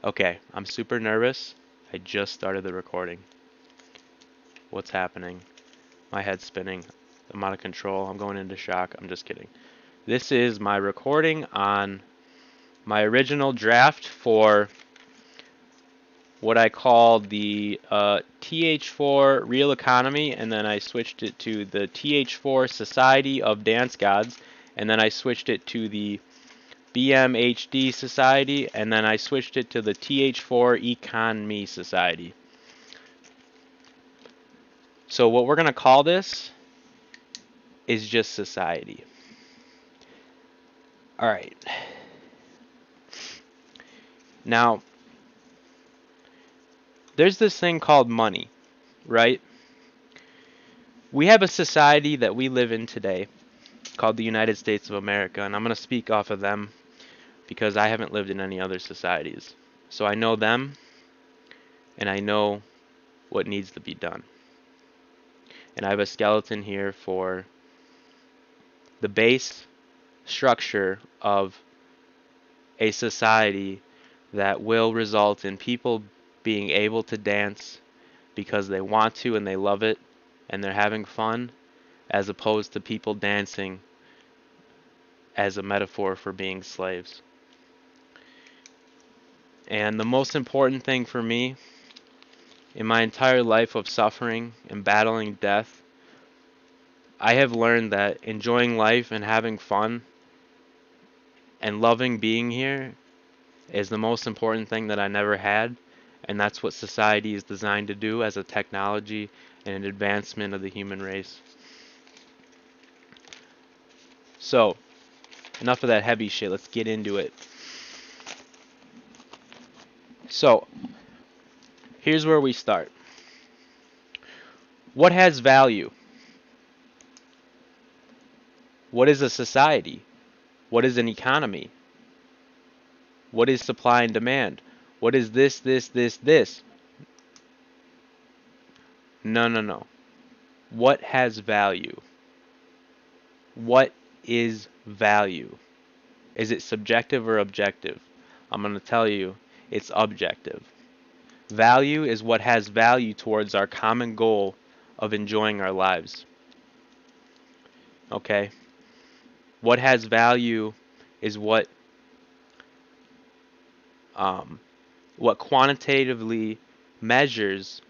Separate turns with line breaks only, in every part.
Okay, I'm super nervous. I just started the recording. What's happening? My head's spinning. I'm out of control. I'm going into shock. I'm just kidding. This is my recording on my original draft for what I called the TH4 Real Economy, and then I switched it to the TH4 Society of Dance Gods, and then I switched it to the BMHD Society, and then I switched it to the TH4 Econ Society. So what we're going to call this is just society. All right. Now, there's this thing called money, right? We have a society that we live in today called the United States of America, and I'm going to speak off of them because I haven't lived in any other societies. So I know them, and I know what needs to be done. And I have a skeleton here for the base structure of a society that will result in people being able to dance because they want to and they love it and they're having fun, as opposed to people dancing as a metaphor for being slaves. And the most important thing for me in my entire life of suffering and battling death, I have learned that enjoying life and having fun and loving being here is the most important thing that I never had, and that's what society is designed to do as a technology and an advancement of the human race. So, enough of that heavy shit, let's get into it. So, here's where we start. What has value? What is a society? What is an economy? What is supply and demand? What is this, this, this, this? No. What has value? What is value? Is it subjective or objective? I'm going to tell you, it's objective. Value is what has value towards our common goal of enjoying our lives. Okay? What has value is what quantitatively measures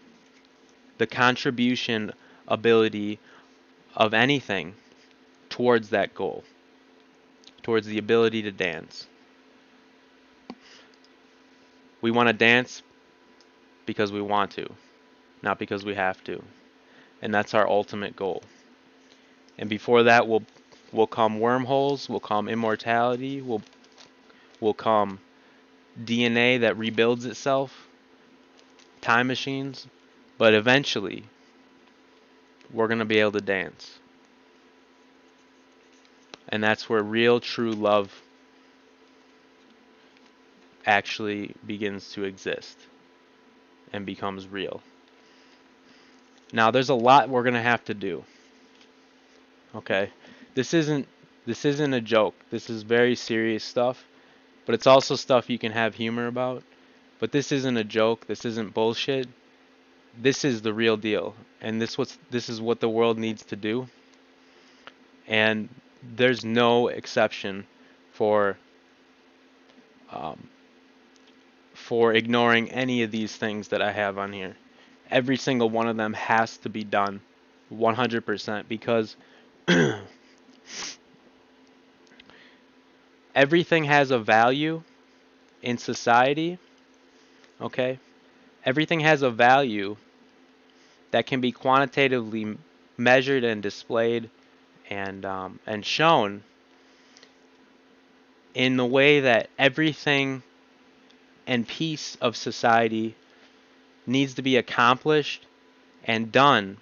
the contribution ability of anything towards that goal, towards the ability to dance. We want to dance because we want to, not because we have to. And that's our ultimate goal. And before that will come wormholes, will come immortality, will come DNA that rebuilds itself, time machines, but eventually we're going to be able to dance. And that's where real, true love actually begins to exist and becomes real. Now, there's a lot we're going to have to do. Okay? This isn't a joke. This is very serious stuff, but it's also stuff you can have humor about. But this isn't a joke. This isn't bullshit. This is the real deal. And this is what the world needs to do. And there's no exception for ignoring any of these things that I have on here. Every single one of them has to be done 100% because everything has a value in society, okay? Everything has a value that can be quantitatively measured and displayed and shown in the way that everything and piece of society needs to be accomplished and done,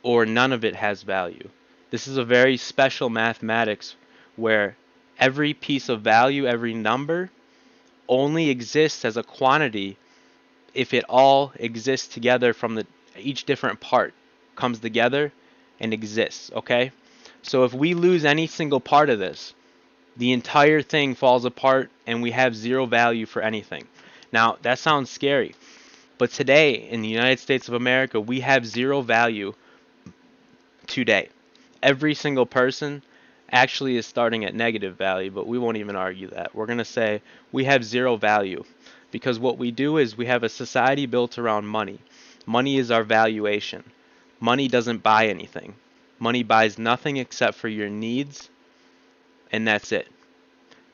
or none of it has value. This is a very special mathematics where every piece of value, every number, only exists as a quantity if it all exists together from each different part comes together and exists, okay? So if we lose any single part of this, the entire thing falls apart and we have zero value for anything. Now, that sounds scary, but today in the United States of America, we have zero value today. Every single person actually is starting at negative value, but we won't even argue that. We're going to say we have zero value because what we do is we have a society built around money. Money is our valuation. Money doesn't buy anything. Money buys nothing except for your needs, and that's it.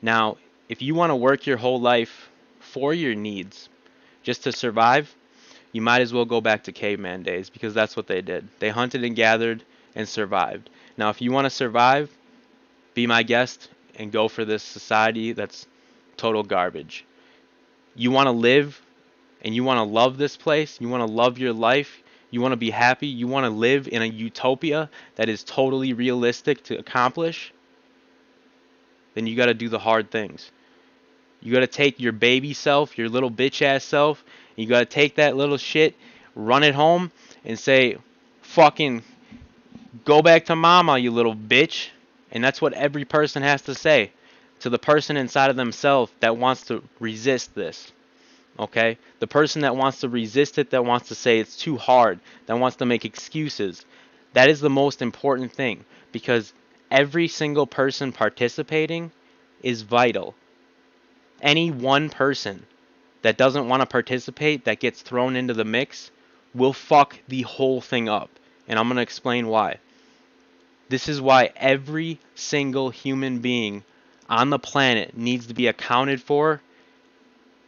Now, if you want to work your whole life for your needs just to survive, you might as well go back to caveman days because that's what they did. They hunted and gathered and survived. Now, if you want to survive, be my guest and go for this society that's total garbage. You want to live and you want to love this place, you want to love your life, you want to be happy, you want to live in a utopia that is totally realistic to accomplish, then you got to do the hard things. You got to take your baby self, your little bitch ass self, and you got to take that little shit, run it home, and say, fucking go back to mama, you little bitch. And that's what every person has to say to the person inside of themselves that wants to resist this. Okay? The person that wants to resist it, that wants to say it's too hard, that wants to make excuses. That is the most important thing because every single person participating is vital. Any one person that doesn't want to participate, that gets thrown into the mix, will fuck the whole thing up. And I'm going to explain why. This is why every single human being on the planet needs to be accounted for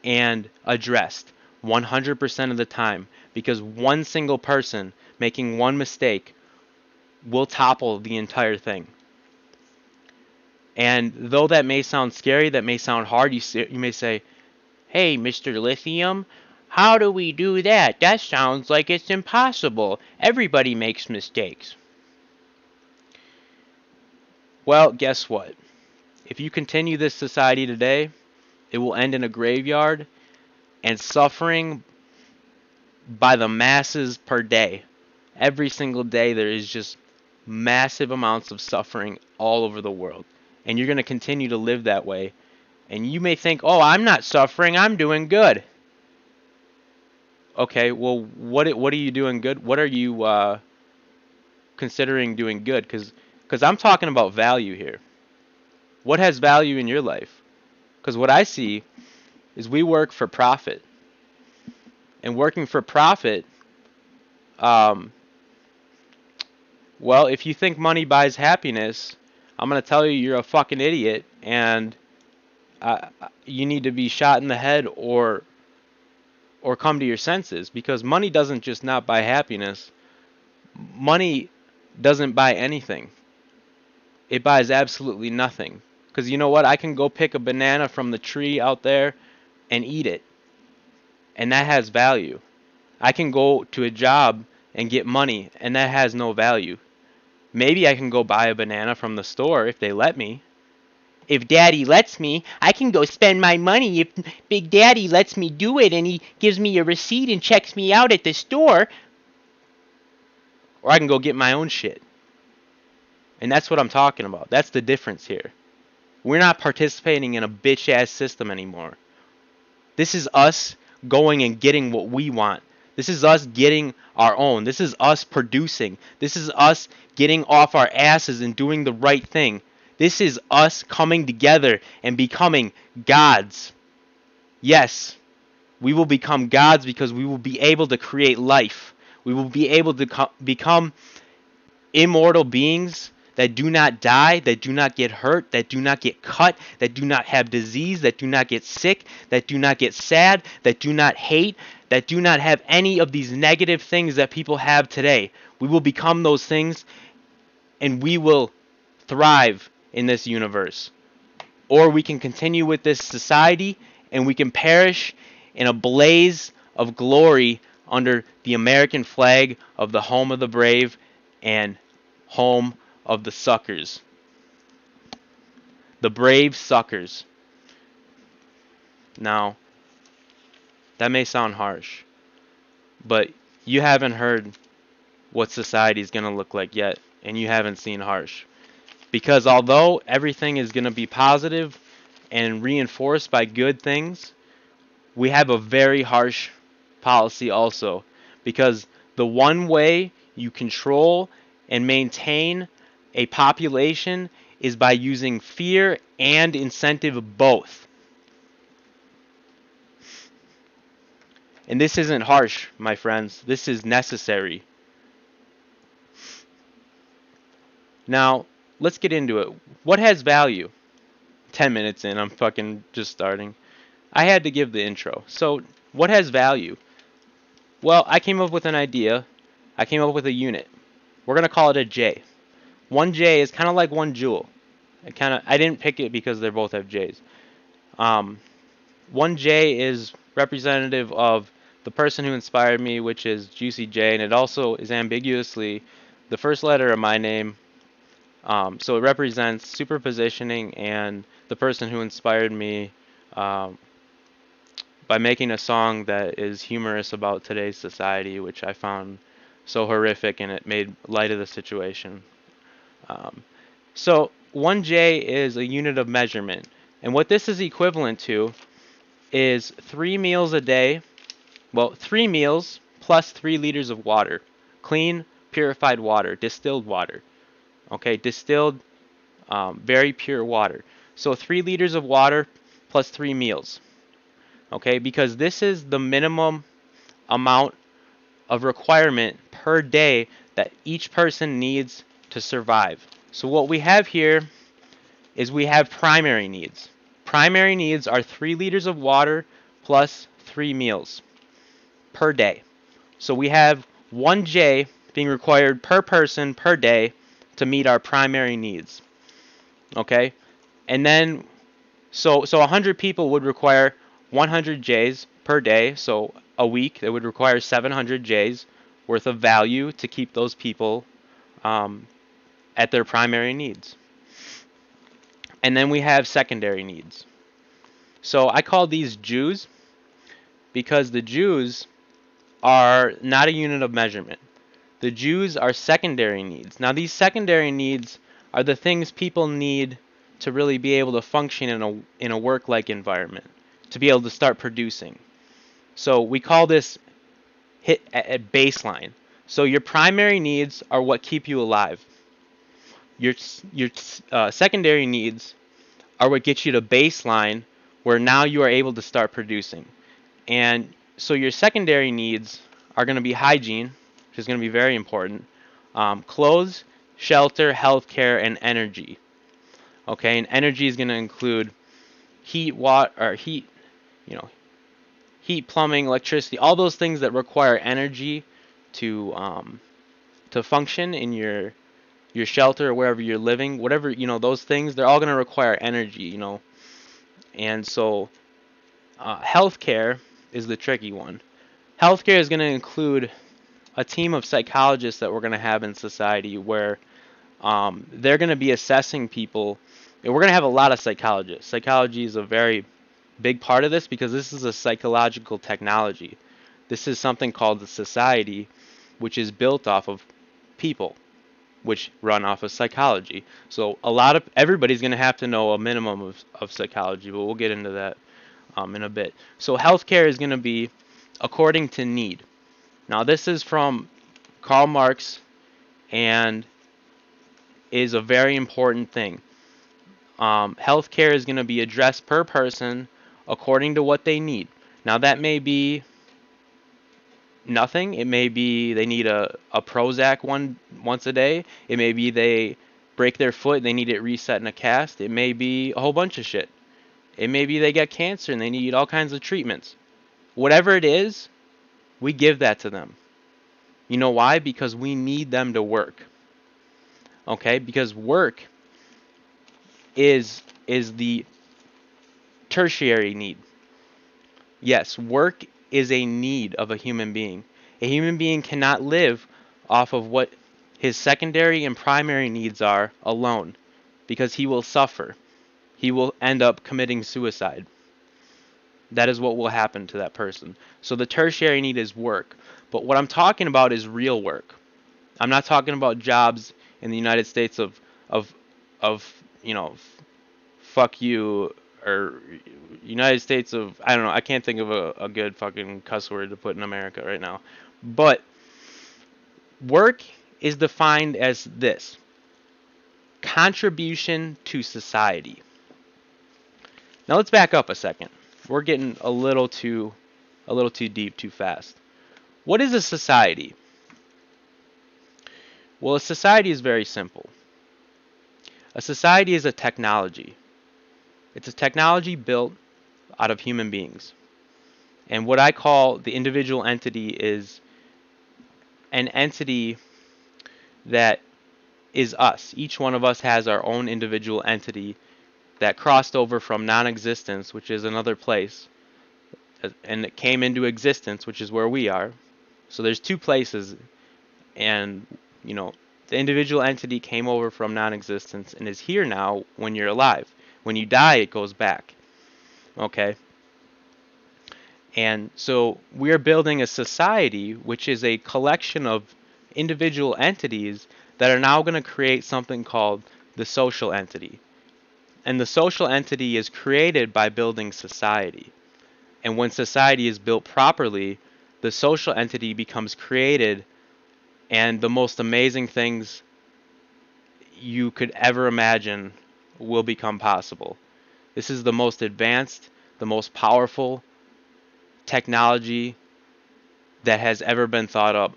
and addressed 100% of the time. Because one single person making one mistake will topple the entire thing. And though that may sound scary, that may sound hard, you may say, hey, Mr. Lithium, how do we do that? That sounds like it's impossible. Everybody makes mistakes. Well, guess what? If you continue this society today, it will end in a graveyard and suffering by the masses per day. Every single day there is just massive amounts of suffering all over the world. And you're going to continue to live that way. And you may think, oh, I'm not suffering, I'm doing good. Okay, well, what are you doing good? What are you considering doing good? Because I'm talking about value here. What has value in your life? Because what I see is we work for profit. And working for profit, well, if you think money buys happiness, I'm going to tell you you're a fucking idiot and you need to be shot in the head or come to your senses because money doesn't just not buy happiness. Money doesn't buy anything. It buys absolutely nothing. Because you know what? I can go pick a banana from the tree out there and eat it. And that has value. I can go to a job and get money and that has no value. Maybe I can go buy a banana from the store if they let me. If Daddy lets me, I can go spend my money if Big Daddy lets me do it and he gives me a receipt and checks me out at the store. Or I can go get my own shit. And that's what I'm talking about. That's the difference here. We're not participating in a bitch-ass system anymore. This is us going and getting what we want. This is us getting our own. This is us producing. This is us getting off our asses and doing the right thing. This is us coming together and becoming gods. Yes, we will become gods because we will be able to create life. We will be able to become immortal beings that do not die, that do not get hurt, that do not get cut, that do not have disease, that do not get sick, that do not get sad, that do not hate, that do not have any of these negative things that people have today. We will become those things and we will thrive in this universe. Or we can continue with this society and we can perish in a blaze of glory under the American flag of the home of the brave and home of the suckers. The brave suckers. Now, that may sound harsh, but you haven't heard what society is going to look like yet, and you haven't seen harsh. Because although everything is going to be positive and reinforced by good things, we have a very harsh policy also, because the one way you control and maintain a population is by using fear and incentive both. And this isn't harsh, my friends. This is necessary. Now, let's get into it. What has value? 10 minutes in, I'm fucking just starting. I had to give the intro. So, what has value? Well, I came up with an idea. I came up with a unit. We're going to call it a J. One J is kind of like one joule. I didn't pick it because they both have J's. Um, one J is representative of the person who inspired me, which is Juicy J, and it also is ambiguously the first letter of my name. So it represents superpositioning and the person who inspired me um, by making a song that is humorous about today's society, which I found so horrific, and it made light of the situation. Um, so 1J is a unit of measurement, and what this is equivalent to is 3 meals a day. Well, 3 meals plus 3 liters of water, clean, purified water, distilled water. Okay, distilled, very pure water. So 3 liters of water plus 3 meals. Okay, because this is the minimum amount of requirement per day that each person needs to survive. So what we have here is we have primary needs. Primary needs are 3 liters of water plus 3 meals per day. So we have 1J being required per person per day to meet our primary needs. Okay? And then so 100 people would require 100 J's per day. So a week they would require 700 J's worth of value to keep those people at their primary needs. And then we have secondary needs. So I call these Jews because the Jews are not a unit of measurement. The Jews are secondary needs. Now these secondary needs are the things people need to really be able to function in a work-like environment, to be able to start producing. So we call this hit at baseline. So your primary needs are what keep you alive. Your secondary needs are what gets you to baseline, where now you are able to start producing. And so your secondary needs are going to be hygiene, which is going to be very important, clothes, shelter, healthcare, and energy. Okay, and energy is going to include heat, water, or heat, heat, plumbing, electricity, all those things that require energy to function in your shelter or wherever you're living. Whatever, those things, they're all going to require energy. And so healthcare is the tricky one. Healthcare is going to include a team of psychologists that we're going to have in society, where they're going to be assessing people. And we're going to have a lot of psychologists. Psychology is a very big part of this because this is a psychological technology. This is something called the society, which is built off of people, which run off of psychology. So everybody's going to have to know a minimum of psychology, but we'll get into that in a bit. So healthcare is going to be according to need. Now this is from Karl Marx and is a very important thing. Healthcare is going to be addressed per person according to what they need. Now that may be nothing. It may be they need a Prozac once a day. It may be they break their foot and they need it reset in a cast. It may be a whole bunch of shit. It may be they get cancer and they need all kinds of treatments. Whatever it is, we give that to them. You know why? Because we need them to work. Okay? Because work is the tertiary need. Yes, work is a need of a human being. A human being cannot live off of what his secondary and primary needs are alone, because he will suffer. He will end up committing suicide. That is what will happen to that person. So the tertiary need is work. But what I'm talking about is real work. I'm not talking about jobs in the United States of fuck you, or United States of, I don't know, I can't think of a good fucking cuss word to put in America right now. But work is defined as this: contribution to society. Now let's back up a second. We're getting a little too deep too fast. What is a society? Well, a society is very simple. A society is a technology. It's a technology built out of human beings. And what I call the individual entity is an entity that is us. Each one of us has our own individual entity that crossed over from non-existence, which is another place, and it came into existence, which is where we are. So there's two places, and the individual entity came over from non-existence and is here now when you're alive. When you die, it goes back. Okay? And so we're building a society which is a collection of individual entities that are now going to create something called the social entity. And the social entity is created by building society. And when society is built properly, the social entity becomes created, and the most amazing things you could ever imagine will become possible. This is the most advanced, the most powerful technology that has ever been thought up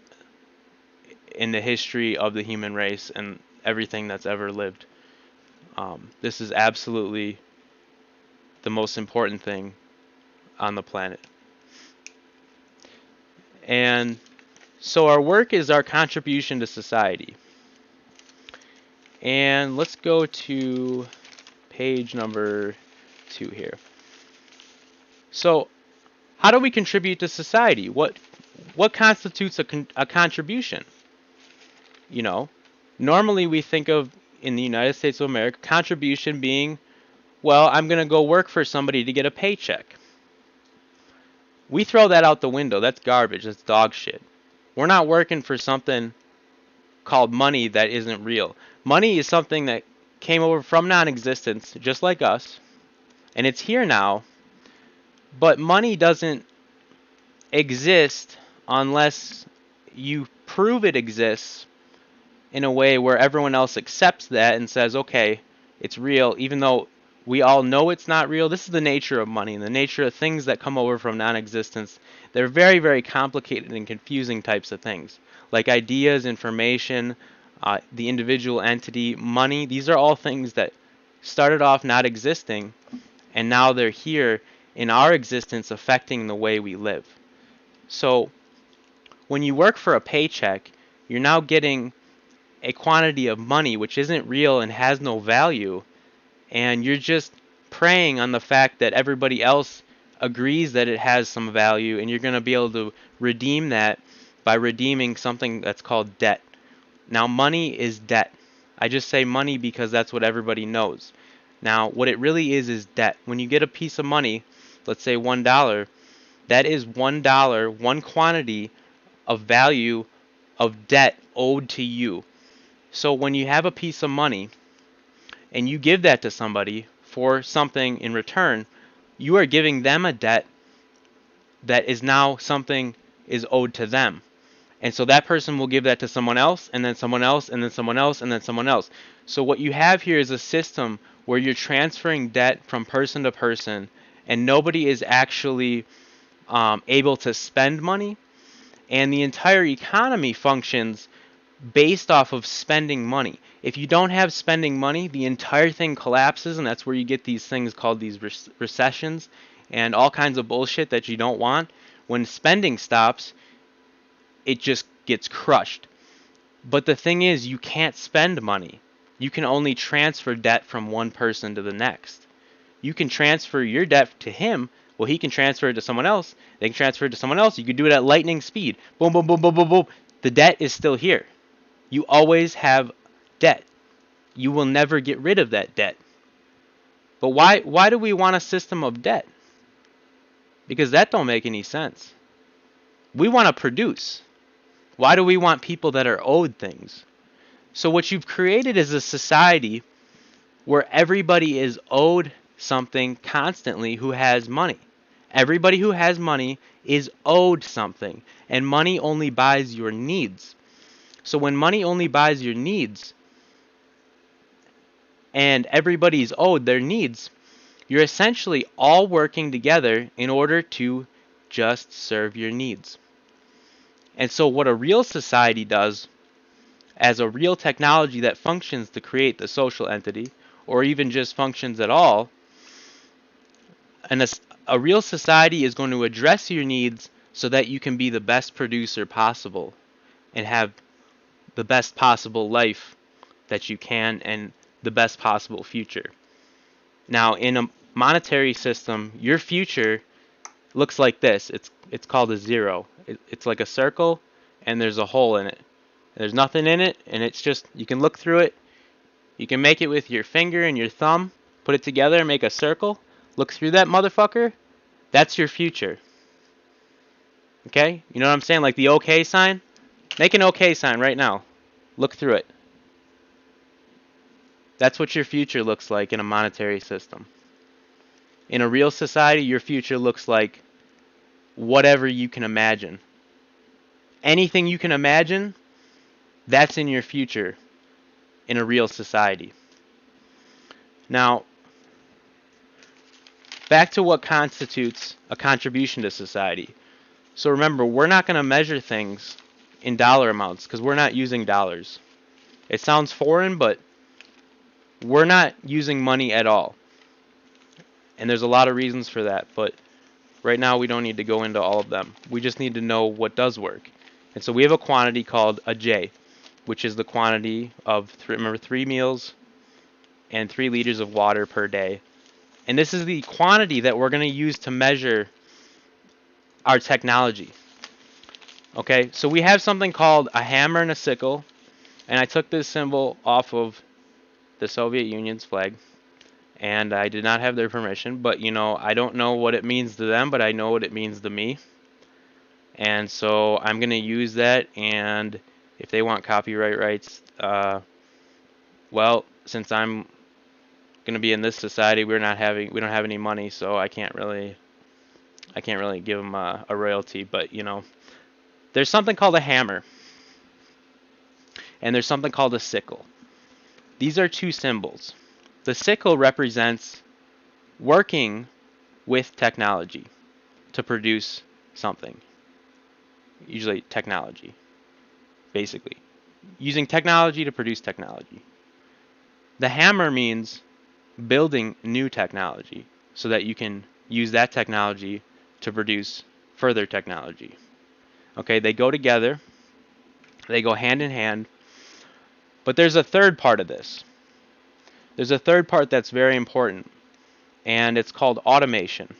in the history of the human race and everything that's ever lived. This is absolutely the most important thing on the planet. And so our work is our contribution to society. And let's go to page number 2 here. So how do we contribute to society? What constitutes a contribution? Normally we think of, in the United States of America, contribution being, well, I'm going to go work for somebody to get a paycheck. We throw that out the window. That's garbage. That's dog shit. We're not working for something called money that isn't real. Money is something that came over from non-existence, just like us, and it's here now. But money doesn't exist unless you prove it exists in a way where everyone else accepts that and says, okay, it's real, even though we all know it's not real. This is the nature of money and the nature of things that come over from non-existence. They're very, very complicated and confusing types of things, like ideas, information, the individual entity, money. These are all things that started off not existing, and now they're here in our existence, affecting the way we live. So when you work for a paycheck, you're now getting a quantity of money which isn't real and has no value, and you're just preying on the fact that everybody else agrees that it has some value, and you're going to be able to redeem that by redeeming something that's called debt. Now, money is debt. I just say money because that's what everybody knows. Now, what it really is debt. When you get a piece of money, let's say $1, that is $1, one quantity of value of debt owed to you. So when you have a piece of money and you give that to somebody for something in return, you are giving them a debt that is now something is owed to them. And so that person will give that to someone else, and then someone else, and then someone else, and then someone else. So what you have here is a system where you're transferring debt from person to person, and nobody is actually able to spend money. And the entire economy functions based off of spending money. If you don't have spending money, the entire thing collapses, and that's where you get these things called these recessions and all kinds of bullshit that you don't want. When spending stops, it just gets crushed. But the thing is, you can't spend money. You can only transfer debt from one person to the next. You can transfer your debt to him. Well, he can transfer it to someone else. They can transfer it to someone else. You can do it at lightning speed. Boom, boom, boom, boom, boom, boom. The debt is still here. You always have debt. You will never get rid of that debt. But why do we want a system of debt? Because that don't make any sense. We want to produce. Why do we want people that are owed things? So what you've created is a society where everybody is owed something constantly who has money. Everybody who has money is owed something, and money only buys your needs. So when money only buys your needs, and everybody's owed their needs, you're essentially all working together in order to just serve your needs. And so what a real society does, as a real technology that functions to create the social entity, or even just functions at all, and a real society is going to address your needs so that you can be the best producer possible and have the best possible life that you can and the best possible future. Now, in a monetary system, your future looks like this. It's called a zero. It's like a circle, and there's a hole in it. There's nothing in it, and it's just, you can look through it. You can make it with your finger and your thumb, put it together and make a circle. Look through that motherfucker. That's your future. Okay? You know what I'm saying? Like the OK sign? Make an OK sign right now. Look through it. That's what your future looks like in a monetary system. In a real society, your future looks like whatever you can imagine. Anything you can imagine, that's in your future in a real society. Now, back to what constitutes a contribution to society. So remember, we're not going to measure things in dollar amounts because we're not using dollars. It sounds foreign, but we're not using money at all. And there's a lot of reasons for that, but right now we don't need to go into all of them. We just need to know what does work. And so we have a quantity called a J, which is the quantity of, remember, 3 meals and 3 liters of water per day. And this is the quantity that we're going to use to measure our technology. Okay, so we have something called a hammer and a sickle, and I took this symbol off of the Soviet Union's flag, and I did not have their permission, but you know, I don't know what it means to them, but I know what it means to me. And so I'm going to use that, and if they want copyright rights, well, since I'm going to be in this society, we don't have any money, so I can't really give them a royalty. But you know, there's something called a hammer, and there's something called a sickle. These are 2 symbols. The sickle represents working with technology to produce something. Usually technology, basically. Using technology to produce technology. The hammer means building new technology so that you can use that technology to produce further technology. Okay, they go together. They go hand in hand. But there's a third part of this. There's a third part that's very important, and it's called automation.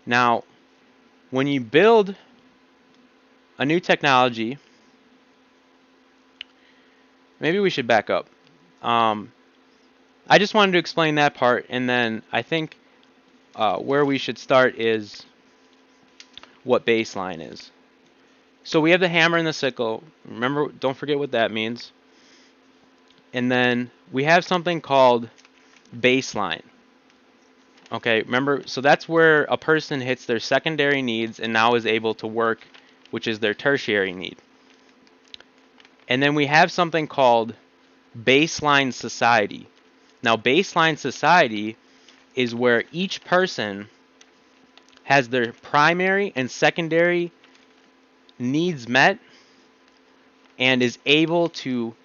Now, when you build a new technology, maybe we should back up. I just wanted to explain that part, and then I think where we should start is what baseline is. So we have the hammer and the sickle. Remember, don't forget what that means. And then we have something called baseline. Okay, remember, so that's where a person hits their secondary needs and now is able to work, which is their tertiary need. And then we have something called baseline society. Now, baseline society is where each person has their primary and secondary needs met and is able to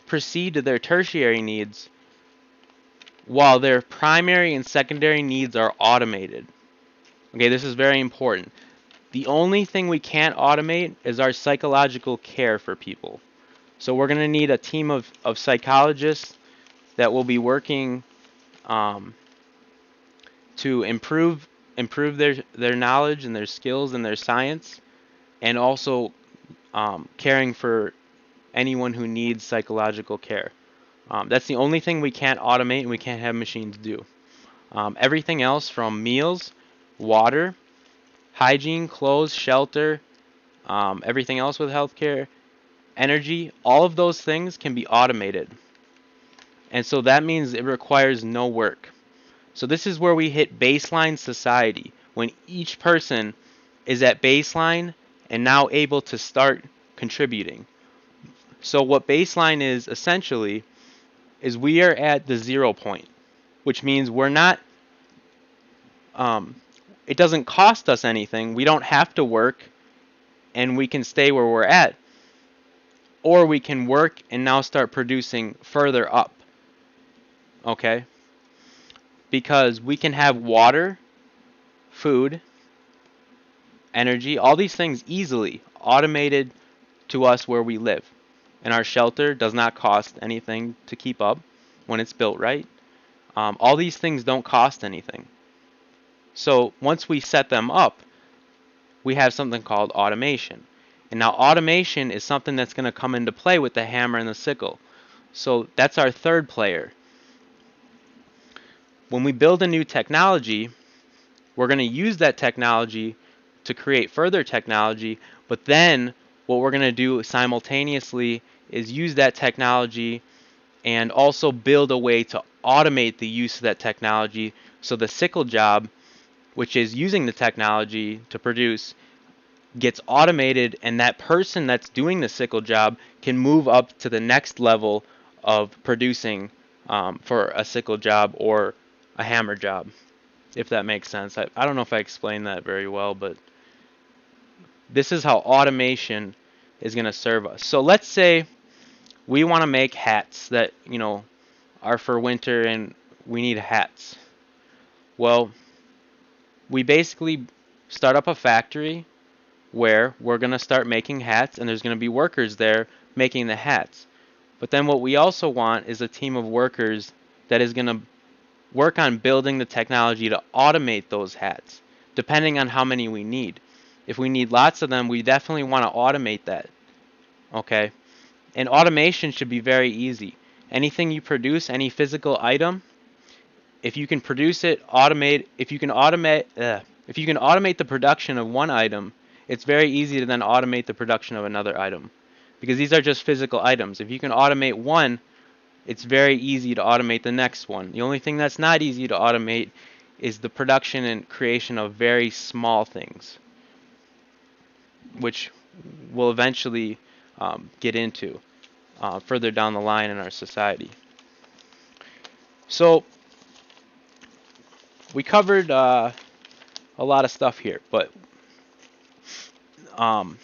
proceed to their tertiary needs while their primary and secondary needs are automated. Okay, this is very important. The only thing we can't automate is our psychological care for people. So we're going to need a team of psychologists that will be working to improve their knowledge and their skills and their science, and also caring for anyone who needs psychological care. That's the only thing we can't automate and we can't have machines do. Everything else, from meals, water, hygiene, clothes, shelter, everything else with healthcare, energy, all of those things can be automated. And so that means it requires no work. So this is where we hit baseline society, when each person is at baseline and now able to start contributing. So what baseline is essentially is we are at the 0 point, which means we're not, it doesn't cost us anything. We don't have to work and we can stay where we're at. Or we can work and now start producing further up. Okay? Because we can have water, food, energy, all these things easily automated to us where we live. And our shelter does not cost anything to keep up when it's built right. All these things don't cost anything. So once we set them up, we have something called automation. And now automation is something that's going to come into play with the hammer and the sickle. So that's our third player. When we build a new technology, we're going to use that technology to create further technology, but then what we're going to do simultaneously is use that technology and also build a way to automate the use of that technology, so the sickle job, which is using the technology to produce, gets automated, and that person that's doing the sickle job can move up to the next level of producing for a sickle job or a hammer job, if that makes sense. I don't know if I explained that very well, but this is how automation is going to serve us. So let's say we want to make hats that, are for winter and we need hats. Well, we basically start up a factory where we're going to start making hats, and there's going to be workers there making the hats. But then what we also want is a team of workers that is going to work on building the technology to automate those hats, depending on how many we need. If we need lots of them, we definitely want to automate that. Okay? And automation should be very easy. Anything you produce, any physical item, if you can produce it, if you can automate the production of one item, it's very easy to then automate the production of another item. Because these are just physical items. If you can automate one, it's very easy to automate the next one. The only thing that's not easy to automate is the production and creation of very small things, which we'll eventually get into further down the line in our society. So we covered a lot of stuff here, but let's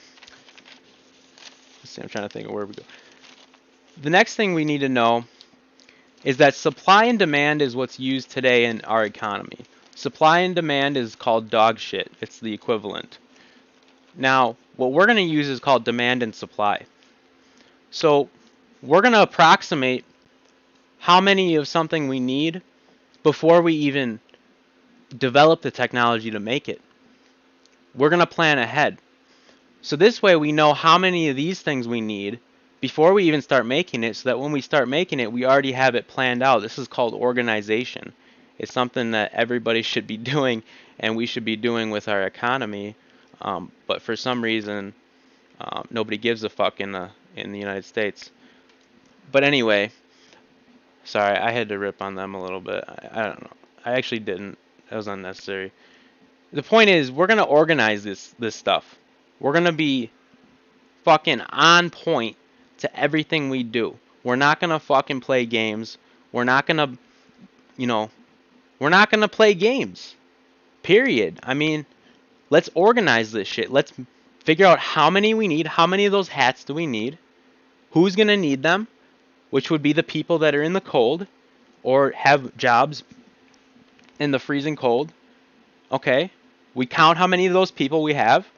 see, I'm trying to think of where we go. The next thing we need to know is that supply and demand is what's used today in our economy. Supply and demand is called dog shit. It's the equivalent. Now, what we're going to use is called demand and supply. So we're going to approximate how many of something we need before we even develop the technology to make it. We're going to plan ahead. So this way we know how many of these things we need before we even start making it, so that when we start making it, we already have it planned out. This is called organization. It's something that everybody should be doing, and we should be doing with our economy. But for some reason, nobody gives a fuck in the United States. But anyway, sorry, I had to rip on them a little bit. I don't know. I actually didn't. That was unnecessary. The point is, we're gonna organize this stuff. We're gonna be fucking on point to everything we do. We're not gonna fucking play games. We're not gonna, we're not gonna play games. Period. I mean, let's organize this shit. Let's figure out how many we need. How many of those hats do we need? Who's gonna need them? Which would be the people that are in the cold or have jobs in the freezing cold. Okay. We count how many of those people we have,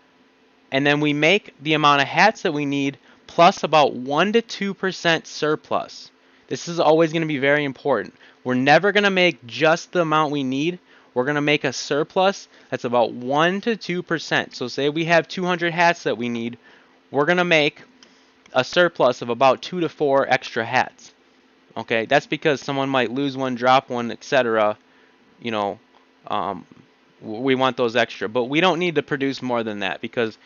and then we make the amount of hats that we need plus about 1 to 2% surplus. This is always going to be very important. We're never going to make just the amount we need. We're going to make a surplus that's about 1 to 2%. So say we have 200 hats that we need. We're going to make a surplus of about 2 to 4 extra hats. Okay, that's because someone might lose one, drop one, etc. We want those extra, but we don't need to produce more than that, because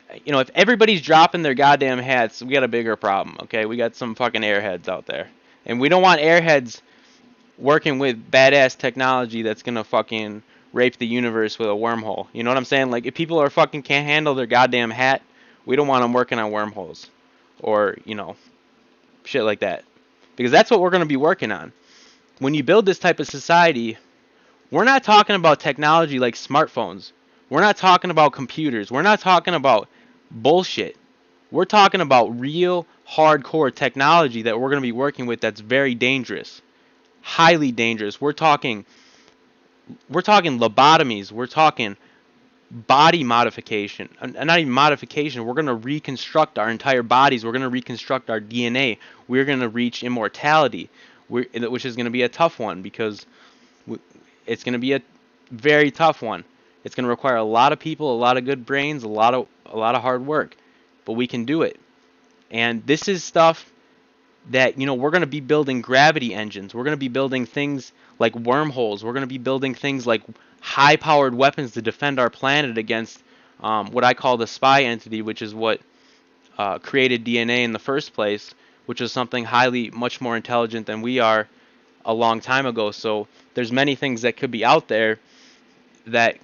if everybody's dropping their goddamn hats, we got a bigger problem. Okay, we got some fucking airheads out there. And we don't want airheads working with badass technology that's gonna fucking rape the universe with a wormhole. You know what I'm saying? Like, if people are fucking can't handle their goddamn hat, we don't want them working on wormholes, or shit like that, because that's what we're gonna be working on. When you build this type of society, we're not talking about technology like smartphones. We're not talking about computers. We're not talking about bullshit. We're talking about real hardcore technology that we're going to be working with that's very dangerous. Highly dangerous. We're talking lobotomies. We're talking body modification. Not even modification. We're going to reconstruct our entire bodies. We're going to reconstruct our DNA. We're going to reach immortality, which is going to be a tough one, because it's going to be a very tough one. It's going to require a lot of people, a lot of good brains, a lot of hard work, but we can do it. And this is stuff that, we're going to be building gravity engines. We're going to be building things like wormholes. We're going to be building things like high-powered weapons to defend our planet against what I call the spy entity, which is what created DNA in the first place, which is something much more intelligent than we are a long time ago. So there's many things that could be out there that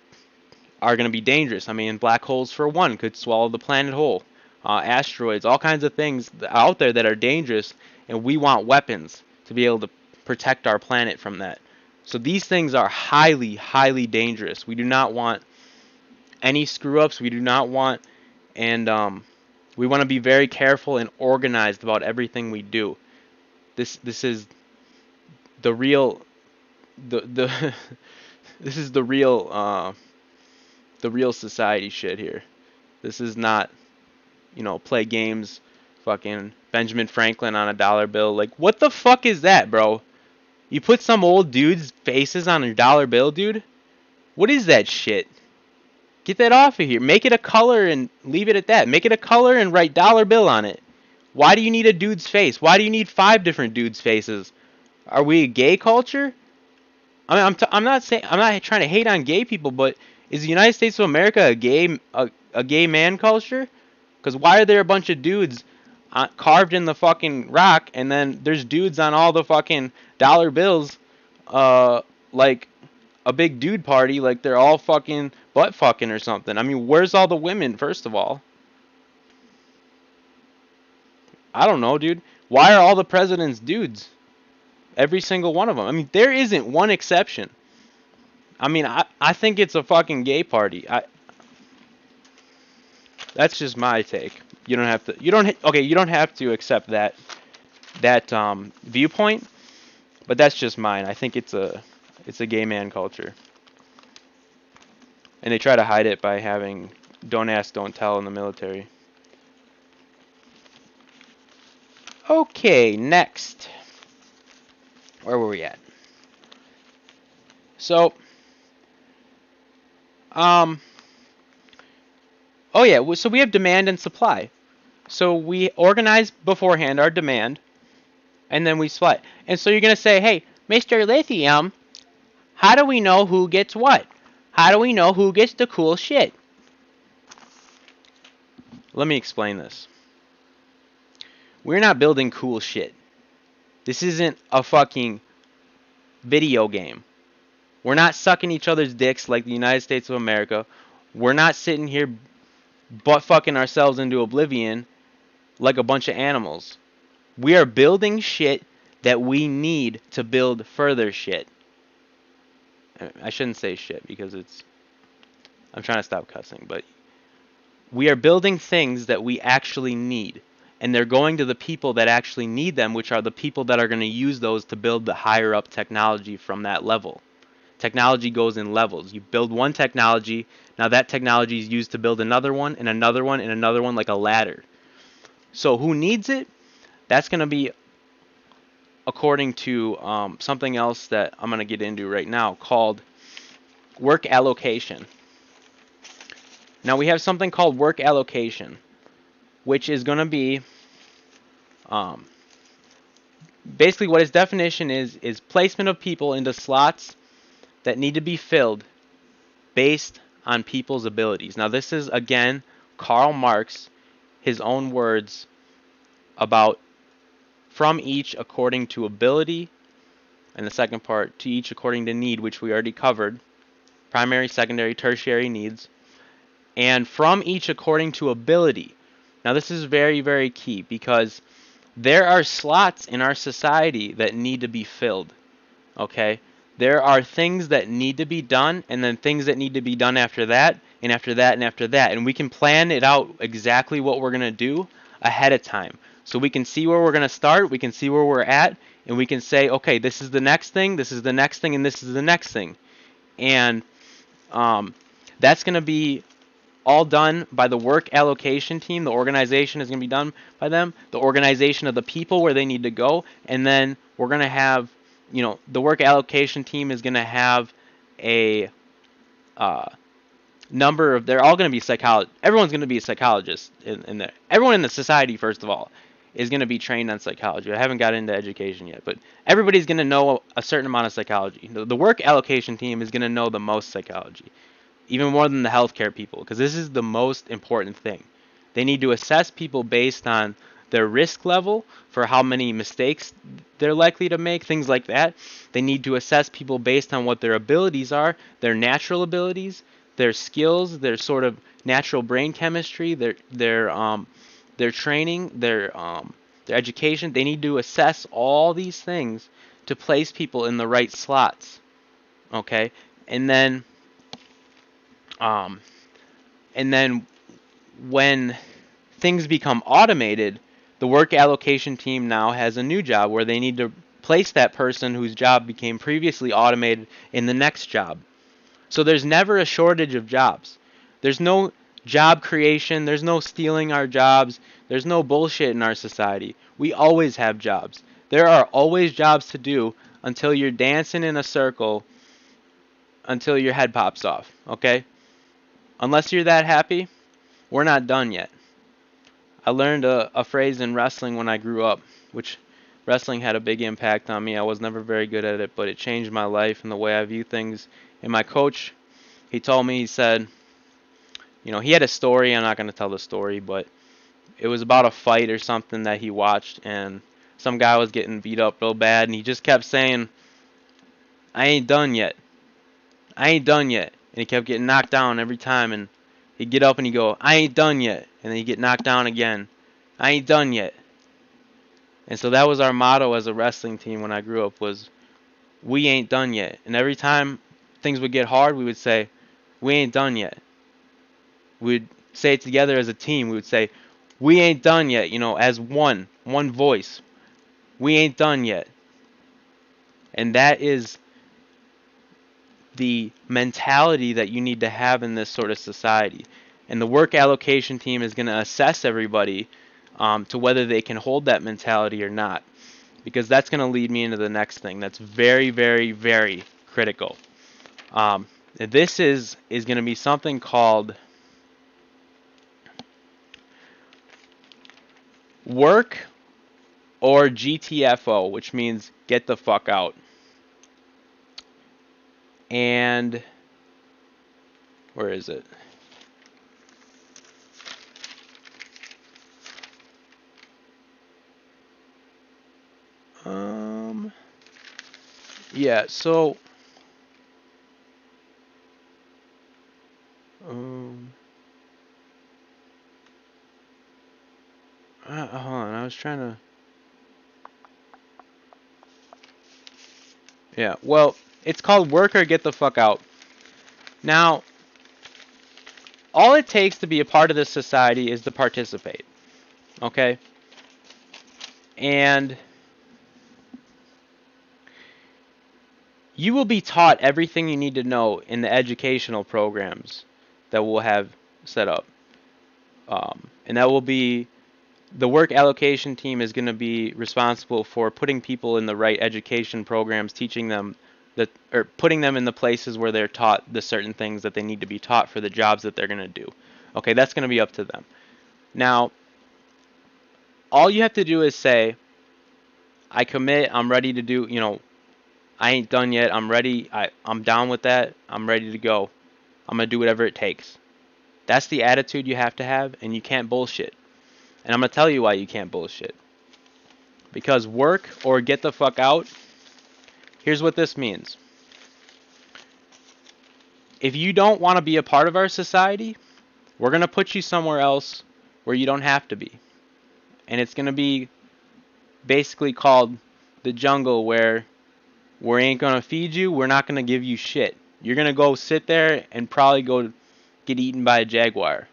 are going to be dangerous. I mean, black holes, for one, could swallow the planet whole. Asteroids, all kinds of things out there that are dangerous, and we want weapons to be able to protect our planet from that. So these things are highly, highly dangerous. We do not want any screw-ups. We do not want, and we want to be very careful and organized about everything we do. This is the real the this is the real society shit here. This is not, play games, fucking Benjamin Franklin on a dollar bill. Like, what the fuck is that, bro? You put some old dude's faces on a dollar bill, dude? What is that shit? Get that off of here. Make it a color and leave it at that. Make it a color and write dollar bill on it. Why do you need a dude's face? Why do you need 5 different dudes' faces? Are we a gay culture? I mean, I'm not trying to hate on gay people, but is the United States of America a gay man culture? Because why are there a bunch of dudes carved in the fucking rock, and then there's dudes on all the fucking dollar bills, like a big dude party, like they're all fucking butt fucking or something? I mean, where's all the women, first of all? I don't know, dude. Why are all the presidents dudes? Every single one of them. I mean, there isn't one exception. I mean, I think it's a fucking gay party. That's just my take. You don't have to. You don't have to accept that viewpoint, but that's just mine. I think it's a gay man culture, and they try to hide it by having don't ask, don't tell in the military. Okay, next. Where were we at? So, oh yeah, so we have demand and supply. So we organize beforehand our demand, and then we supply. And so you're going to say, hey, Mr. Lithium, how do we know who gets what? How do we know who gets the cool shit? Let me explain this. We're not building cool shit. This isn't a fucking video game. We're not sucking each other's dicks like the United States of America. We're not sitting here butt fucking ourselves into oblivion like a bunch of animals. We are building shit that we need to build further shit. I shouldn't say shit because I'm trying to stop cussing, but we are building things that we actually need. And they're going to the people that actually need them, which are the people that are going to use those to build the higher up technology from that level. Technology goes in levels. You build one technology, now that technology is used to build another one, and another one, and another one, like a ladder. So who needs it? That's going to be according to something else that I'm going to get into right now called work allocation. Now we have something called work allocation, which is going to be basically what its definition is placement of people into slots that need to be filled based on people's abilities. Now this is, again, Karl Marx, his own words about from each according to ability, and the second part, to each according to need, which we already covered, primary, secondary, tertiary needs, and from each according to ability. Now this is very, very key because there are slots in our society that need to be filled, okay? There are things that need to be done, and then things that need to be done after that, and after that, and after that. And we can plan it out exactly what we're going to do ahead of time. So we can see where we're going to start, we can see where we're at, and we can say, okay, this is the next thing, this is the next thing, and this is the next thing. And that's going to be all done by the work allocation team. The organization is going to be done by them. The organization of the people where they need to go. And then we're going to have, the work allocation team is going to have a number of, they're all going to be psychologists. Everyone's going to be a psychologist in there. Everyone in the society, first of all, is going to be trained on psychology. I haven't got into education yet, but everybody's going to know a certain amount of psychology. The work allocation team is going to know the most psychology, even more than the healthcare people, because this is the most important thing. They need to assess people based on their risk level for how many mistakes they're likely to make, things like that. They need to assess people based on what their abilities are, their natural abilities, their skills, their sort of natural brain chemistry, their training, their education. They need to assess all these things to place people in the right slots. Okay, and then when things become automated, the work allocation team now has a new job where they need to place that person whose job became previously automated in the next job. So there's never a shortage of jobs. There's no job creation. There's no stealing our jobs. There's no bullshit in our society. We always have jobs. There are always jobs to do until you're dancing in a circle until your head pops off, okay? Unless you're that happy, we're not done yet. I learned a phrase in wrestling when I grew up, which wrestling had a big impact on me. I was never very good at it, but it changed my life and the way I view things. And my coach, he told me, he said, he had a story. I'm not going to tell the story, but it was about a fight or something that he watched, and some guy was getting beat up real bad, and he just kept saying, I ain't done yet. I ain't done yet. And he kept getting knocked down every time, and he'd get up and he'd go, I ain't done yet. And then he'd get knocked down again. I ain't done yet. And so that was our motto as a wrestling team when I grew up, was we ain't done yet. And every time things would get hard, we would say, we ain't done yet. We'd say it together as a team. We would say, we ain't done yet, as one voice. We ain't done yet. And that is the mentality that you need to have in this sort of society. And the work allocation team is going to assess everybody to whether they can hold that mentality or not. Because that's going to lead me into the next thing that's very, very, very critical. This is going to be something called work or GTFO, which means get the fuck out. And where is it? Yeah, so hold on, I was trying to. Yeah, well, it's called work or get the fuck out. Now, all it takes to be a part of this society is to participate. Okay? And you will be taught everything you need to know in the educational programs that we'll have set up. And that will be, the work allocation team is going to be responsible for putting people in the right education programs, teaching them or putting them in the places where they're taught the certain things that they need to be taught for the jobs that they're going to do. Okay, that's going to be up to them. Now, all you have to do is say, I commit, I'm ready to do, I ain't done yet, I'm ready, I'm down with that, I'm ready to go. I'm going to do whatever it takes. That's the attitude you have to have, and you can't bullshit. And I'm going to tell you why you can't bullshit. Because work or get the fuck out, here's what this means. If you don't want to be a part of our society, we're going to put you somewhere else where you don't have to be. And it's going to be basically called the jungle, where we ain't going to feed you, we're not going to give you shit. You're going to go sit there and probably go get eaten by a jaguar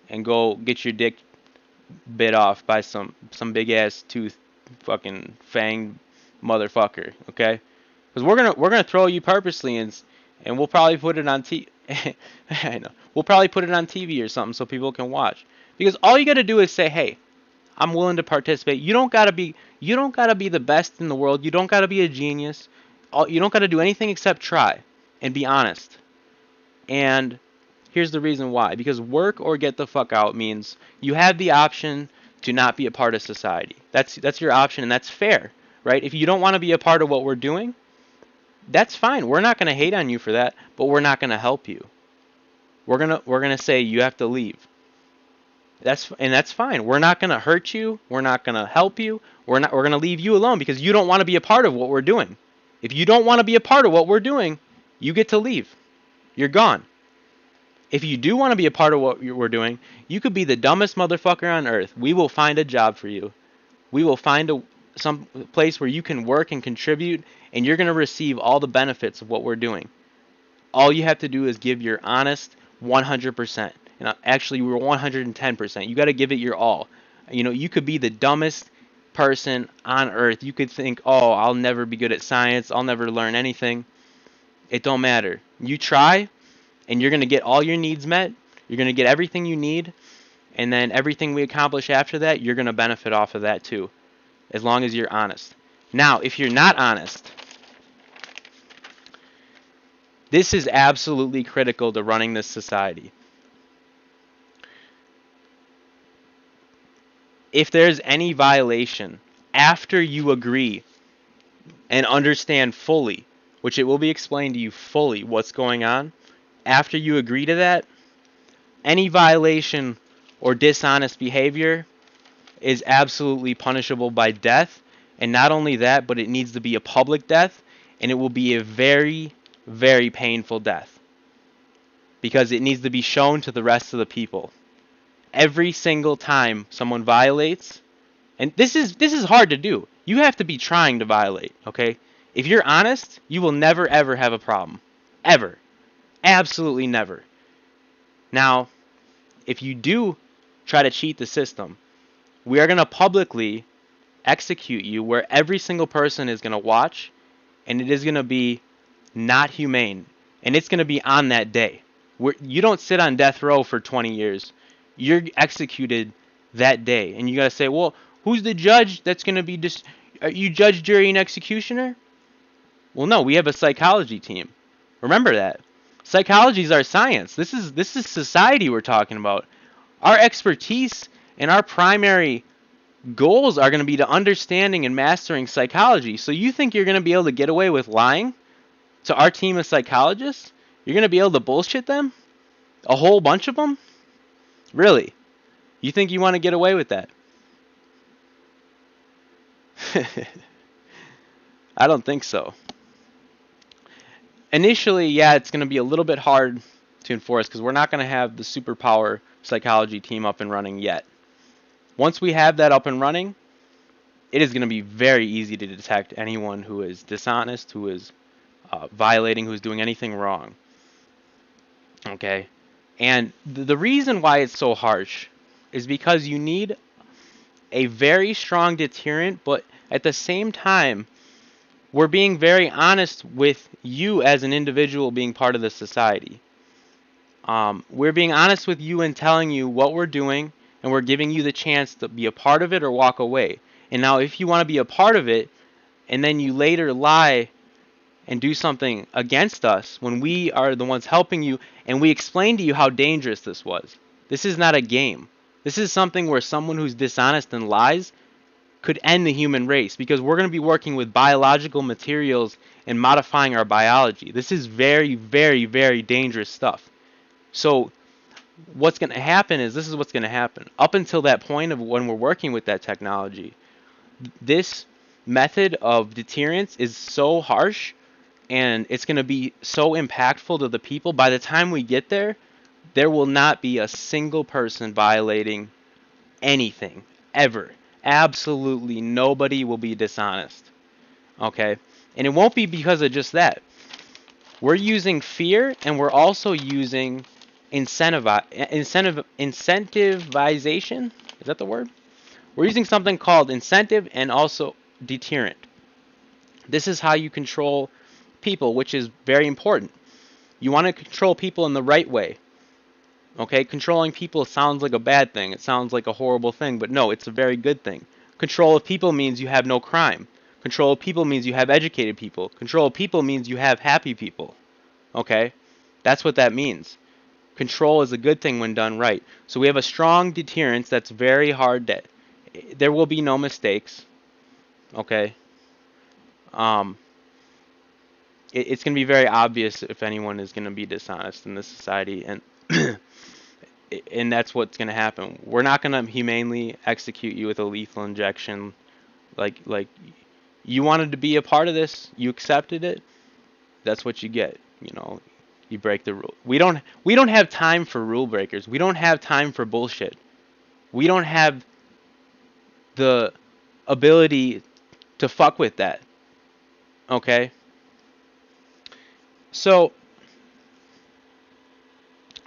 and go get your dick bit off by some big ass tooth fucking fanged motherfucker, okay? Because we're gonna throw you purposely, and we'll probably put it on I know. We'll probably put it on TV or something so people can watch. Because all you gotta do is say, hey, I'm willing to participate. You don't gotta be the best in the world. You don't gotta be a genius. You don't gotta do anything except try and be honest. And here's the reason why. Because work or get the fuck out means you have the option to not be a part of society. That's your option, and that's fair, right? If you don't want to be a part of what we're doing, that's fine. We're not going to hate on you for that, but we're not going to help you. We're going to say you have to leave. That's fine. We're not going to hurt you. We're not going to help you. We're going to leave you alone because you don't want to be a part of what we're doing. If you don't want to be a part of what we're doing, you get to leave. You're gone. If you do want to be a part of what we're doing, you could be the dumbest motherfucker on earth. We will find a job for you. We will find some place where you can work and contribute, and you're going to receive all the benefits of what we're doing. All you have to do is give your honest 100%. And actually, we're 110%. You got to give it your all. You know, you could be the dumbest person on earth. You could think, oh, I'll never be good at science. I'll never learn anything. It don't matter. You try, and you're going to get all your needs met. You're going to get everything you need. And then everything we accomplish after that, you're going to benefit off of that too. As long as you're honest. Now, if you're not honest, this is absolutely critical to running this society. If there's any violation after you agree and understand fully, which it will be explained to you fully what's going on, after you agree to that, any violation or dishonest behavior is absolutely punishable by death. And not only that, but it needs to be a public death, and it will be a very, very painful death. Because it needs to be shown to the rest of the people. Every single time someone violates, and this is hard to do. You have to be trying to violate, okay? If you're honest, you will never ever have a problem. Ever. Absolutely never. Now, if you do try to cheat the system, we are going to publicly execute you where every single person is going to watch, and it is going to be not humane, and it's going to be on that day. You don't sit on death row for 20 years. You're executed that day, and you got to say, well, who's the judge that's going to be are you judge, jury, and executioner? Well, no, we have a psychology team. Remember that. Psychology is our science. This is society we're talking about. Our expertise and our primary goals are going to be to understanding and mastering psychology. So you think you're going to be able to get away with lying to our team of psychologists? You're going to be able to bullshit them? A whole bunch of them? Really? You think you want to get away with that? I don't think so. Initially, yeah, it's going to be a little bit hard to enforce because we're not going to have the superpower psychology team up and running yet. Once we have that up and running, it is going to be very easy to detect anyone who is dishonest, who is violating, who is doing anything wrong. Okay? And the reason why it's so harsh is because you need a very strong deterrent, but at the same time, we're being very honest with you as an individual being part of the society. We're being honest with you and telling you what we're doing, and we're giving you the chance to be a part of it or walk away. And now if you want to be a part of it, and then you later lie and do something against us when we are the ones helping you, and we explain to you how dangerous this was. This is not a game. This is something where someone who's dishonest and lies could end the human race, because we're going to be working with biological materials and modifying our biology. This is very, very, very dangerous stuff. So what's going to happen is this is what's going to happen. Up until that point of when we're working with that technology, This method of deterrence is so harsh, and it's going to be so impactful to the people. By the time we get there, there will not be a single person violating anything ever. Absolutely nobody will be dishonest. Okay? And it won't be because of just that. We're using fear, and we're also using incentivization. Is that the word? We're using something called incentive and also deterrent. This is how you control people, which is very important. You want to control people in the right way. Okay, controlling people sounds like a bad thing. It sounds like a horrible thing, but no, it's a very good thing. Control of people means you have no crime. Control of people means you have educated people. Control of people means you have happy people. Okay? That's what that means. Control is a good thing when done right. So we have a strong deterrence that's very hard to, there will be no mistakes. Okay? Um, it's going to be very obvious if anyone is going to be dishonest in this society, and and that's what's going to happen. We're not going to humanely execute you with a lethal injection. Like you wanted to be a part of this, you accepted it. That's what you get. You know, you break the rule. We don't have time for rule breakers. We don't have time for bullshit. We don't have the ability to fuck with that. Okay? So,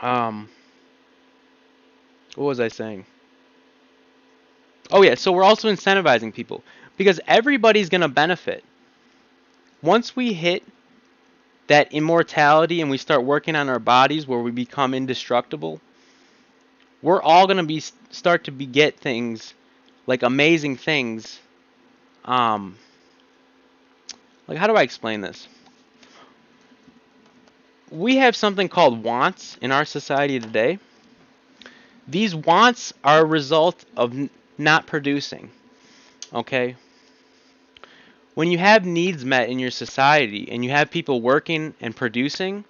um, what was I saying? Oh yeah, so we're also incentivizing people because everybody's going to benefit. Once we hit that immortality and we start working on our bodies where we become indestructible, we're all going to be start to get things like amazing things. Um like how do I explain this? We have something called wants in our society today. These wants are a result of not producing. Okay? When you have needs met in your society and you have people working and producing,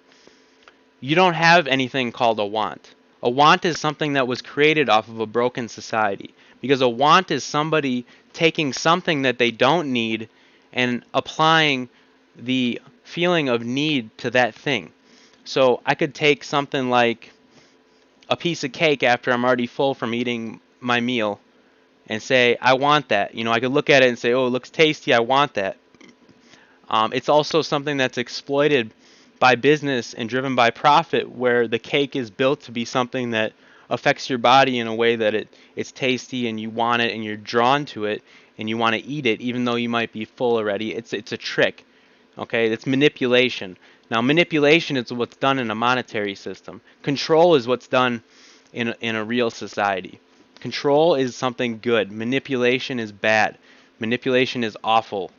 you don't have anything called a want. A want is something that was created off of a broken society. Because a want is somebody taking something that they don't need and applying the feeling of need to that thing. So I could take something like a piece of cake after I'm already full from eating my meal and say, I want that. You know, I could look at it and say, oh, it looks tasty, I want that. It's also something that's exploited by business and driven by profit, where the cake is built to be something that affects your body in a way that it's tasty and you want it and you're drawn to it and you want to eat it even though you might be full already. It's a trick. Okay, it's manipulation. Now manipulation is what's done in a monetary system. Control is what's done in a real society. Control is something good. Manipulation is bad. Manipulation is awful.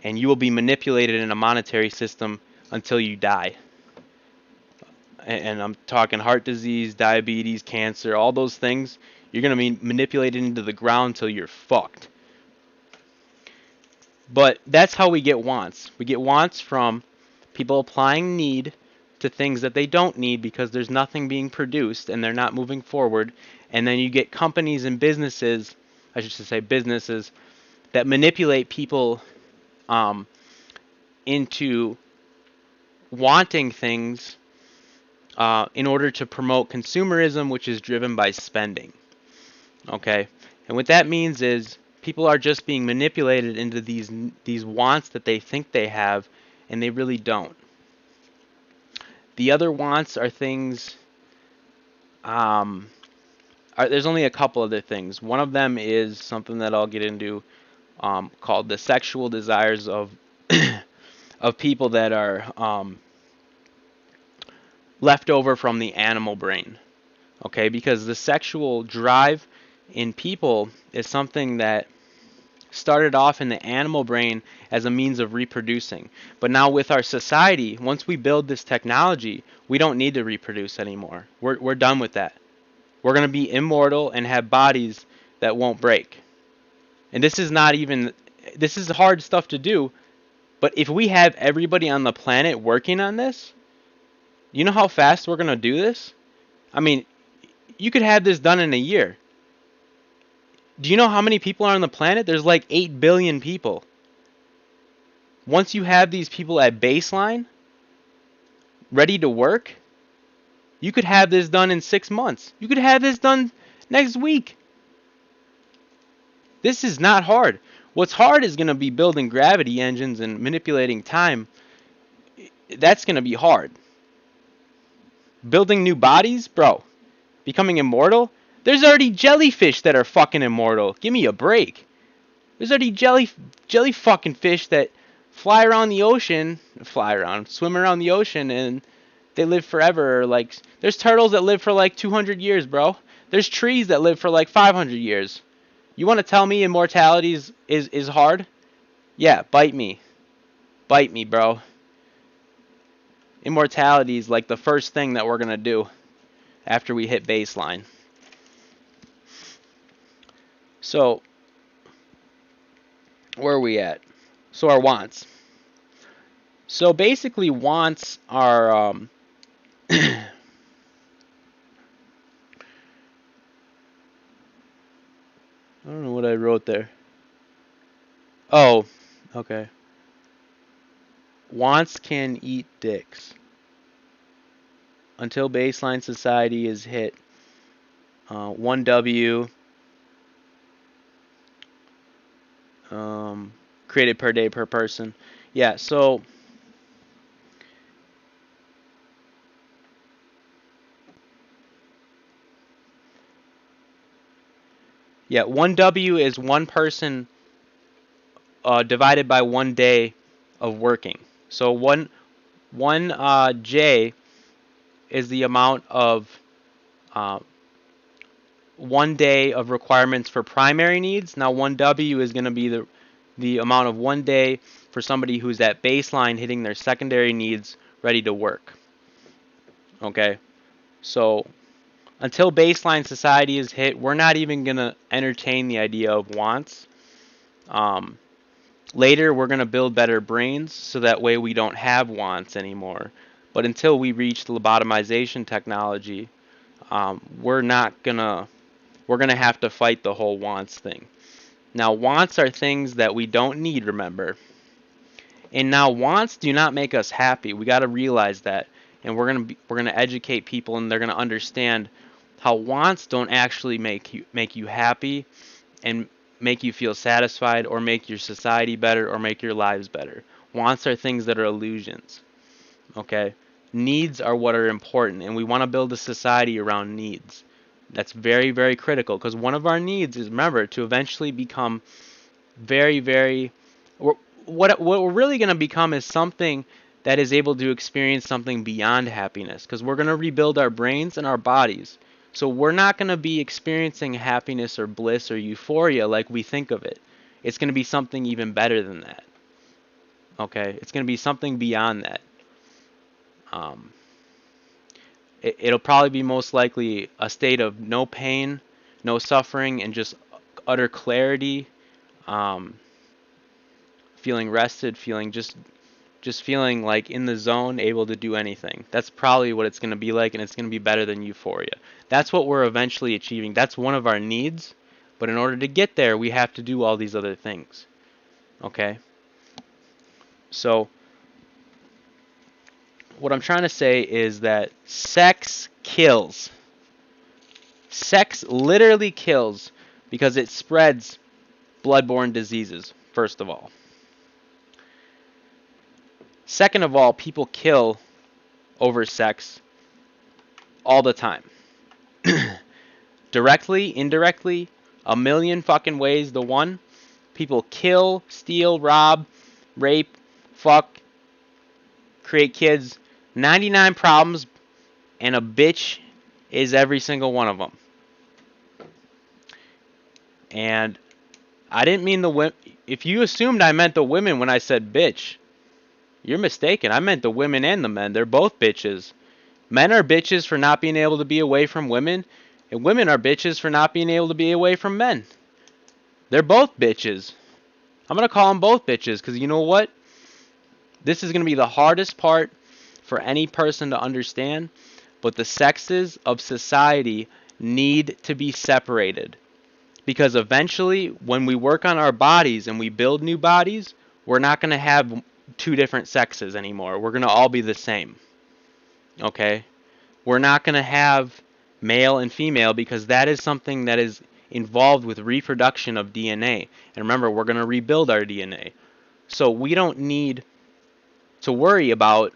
And you will be manipulated in a monetary system until you die. And I'm talking heart disease, diabetes, cancer, all those things. You're going to be manipulated into the ground until you're fucked. But that's how we get wants. We get wants from people applying need to things that they don't need because there's nothing being produced and they're not moving forward. And then you get companies and businesses, I should say businesses, that manipulate people into wanting things in order to promote consumerism, which is driven by spending. Okay? And what that means is people are just being manipulated into these wants that they think they have, and they really don't. The other wants are things. There's only a couple other things. One of them is something that I'll get into, called the sexual desires of of people that are left over from the animal brain. Okay, because the sexual drive in people is something that started off in the animal brain as a means of reproducing. But now with our society, once we build this technology, we don't need to reproduce anymore. We're done with that. We're going to be immortal and have bodies that won't break. And this is hard stuff to do, but if we have everybody on the planet working on this, you know how fast we're going to do this? I mean, you could have this done in a year. Do you know how many people are on the planet? There's like 8 billion people. Once you have these people at baseline, ready to work, you could have this done in 6 months. You could have this done next week. This is not hard. What's hard is going to be building gravity engines and manipulating time. That's going to be hard. Building new bodies, bro. Becoming immortal. There's already jellyfish that are fucking immortal. Give me a break. There's already jelly fucking fish that swim around the ocean, and they live forever. Like, there's turtles that live for like 200 years, bro. There's trees that live for like 500 years. You want to tell me immortality is hard? Yeah, bite me. Bite me, bro. Immortality is like the first thing that we're going to do after we hit baseline. So, where are we at? So, our wants. So, basically, wants are... I don't know what I wrote there. Oh, okay. Wants can eat dicks. Until baseline society is hit. 1W created per day per person. Yeah, so yeah, 1W is one person divided by 1 day of working. So one J is the amount of 1 day of requirements for primary needs. Now 1W is going to be the amount of 1 day for somebody who's at baseline hitting their secondary needs ready to work. Okay, so until baseline society is hit, we're not even going to entertain the idea of wants. Later, we're going to build better brains so that way we don't have wants anymore. But until we reach the lobotomization technology, we're going to have to fight the whole wants thing. Now, wants are things that we don't need, remember. And now, wants do not make us happy. We got to realize that. And we're going to educate people, and they're going to understand how wants don't actually make you happy and make you feel satisfied or make your society better or make your lives better. Wants are things that are illusions. Okay? Needs are what are important, and we want to build a society around needs. That's very, very critical, because one of our needs is, remember, to eventually become very, very... What we're really going to become is something that is able to experience something beyond happiness, because we're going to rebuild our brains and our bodies. So we're not going to be experiencing happiness or bliss or euphoria like we think of it. It's going to be something even better than that. Okay? It's going to be something beyond that. It'll probably be most likely a state of no pain, no suffering, and just utter clarity. Feeling rested, feeling just feeling like in the zone, able to do anything. That's probably what it's going to be like, and it's going to be better than euphoria. That's what we're eventually achieving. That's one of our needs, but in order to get there, we have to do all these other things. Okay? So, what I'm trying to say is that sex kills. Sex literally kills because it spreads bloodborne diseases, first of all. Second of all, people kill over sex all the time. Directly, indirectly, a million fucking ways to one. People kill, steal, rob, rape, fuck, create kids. 99 problems, and a bitch is every single one of them. And I didn't mean the women. If you assumed I meant the women when I said bitch, you're mistaken. I meant the women and the men. They're both bitches. Men are bitches for not being able to be away from women, and women are bitches for not being able to be away from men. They're both bitches. I'm going to call them both bitches, because you know what? This is going to be the hardest part for any person to understand, but the sexes of society need to be separated. Because eventually, when we work on our bodies and we build new bodies, we're not going to have two different sexes anymore. We're going to all be the same. Okay? We're not going to have male and female because that is something that is involved with reproduction of DNA. And remember, we're going to rebuild our DNA. So we don't need to worry about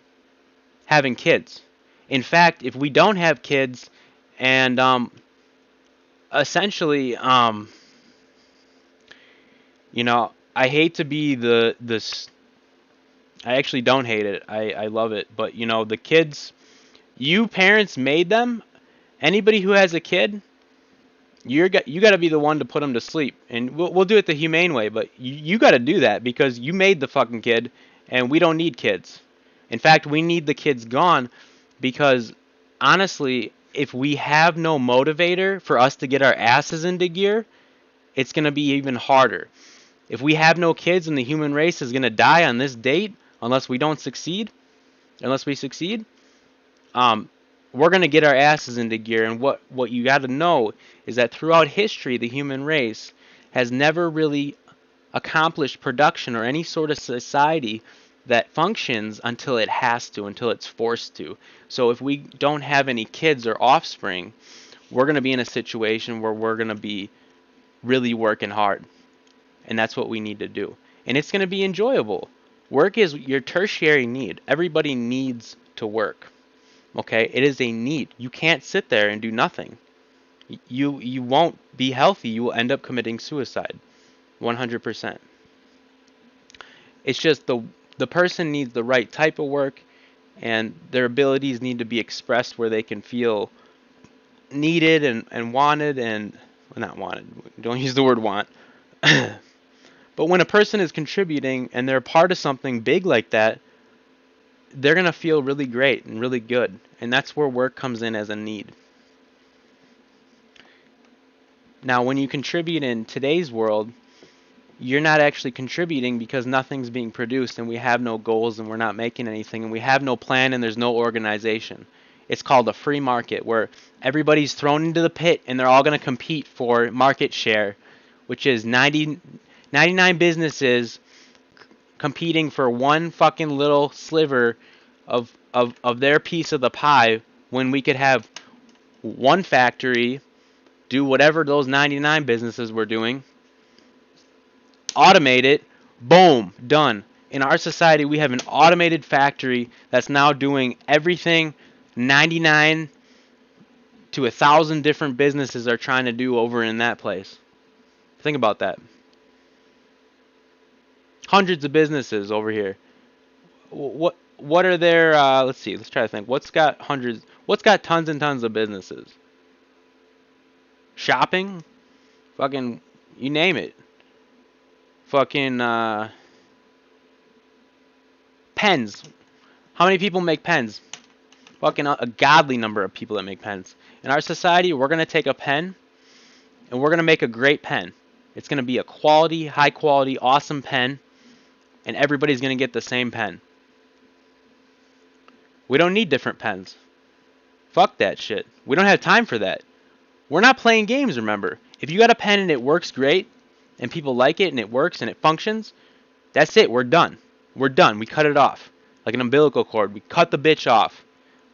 having kids. In fact, if we don't have kids and essentially I hate to be this. I actually don't hate it. I love it. But the kids, you parents made them. Anybody who has a kid, you got to be the one to put them to sleep, and we'll do it the humane way. But you got to do that because you made the fucking kid, and we don't need kids. In fact, we need the kids gone because honestly, if we have no motivator for us to get our asses into gear, it's gonna be even harder. If we have no kids and the human race is gonna die on this date unless we succeed, we're going to get our asses into gear. And what you got to know is that throughout history, the human race has never really accomplished production or any sort of society that functions until it has to, until it's forced to. So if we don't have any kids or offspring, we're going to be in a situation where we're going to be really working hard. And that's what we need to do. And it's going to be enjoyable. Work is your tertiary need. Everybody needs to work. Okay, it is a need. You can't sit there and do nothing. You won't be healthy. You will end up committing suicide, 100%. It's just the person needs the right type of work, and their abilities need to be expressed where they can feel needed and wanted, and well, not wanted. Don't use the word want. But when a person is contributing and they're a part of something big like that, they're going to feel really great and really good. And that's where work comes in as a need. Now, when you contribute in today's world, you're not actually contributing because nothing's being produced and we have no goals and we're not making anything and we have no plan and there's no organization. It's called a free market where everybody's thrown into the pit and they're all going to compete for market share, which is 99 businesses competing for one fucking little sliver of their piece of the pie when we could have one factory do whatever those 99 businesses were doing, automate it, boom, done. In our society, we have an automated factory that's now doing everything 99 to 1,000 different businesses are trying to do over in that place. Think about that. Hundreds of businesses over here. What are there? Let's see. Let's try to think. What's got hundreds? What's got tons and tons of businesses? Shopping, fucking, you name it. Fucking pens. How many people make pens? Fucking a godly number of people that make pens. In our society, we're gonna take a pen, and we're gonna make a great pen. It's gonna be a quality, high quality, awesome pen. And everybody's going to get the same pen. We don't need different pens. Fuck that shit. We don't have time for that. We're not playing games, remember. If you got a pen and it works great, and people like it, and it works, and it functions, that's it. We're done. We're done. We cut it off. Like an umbilical cord. We cut the bitch off.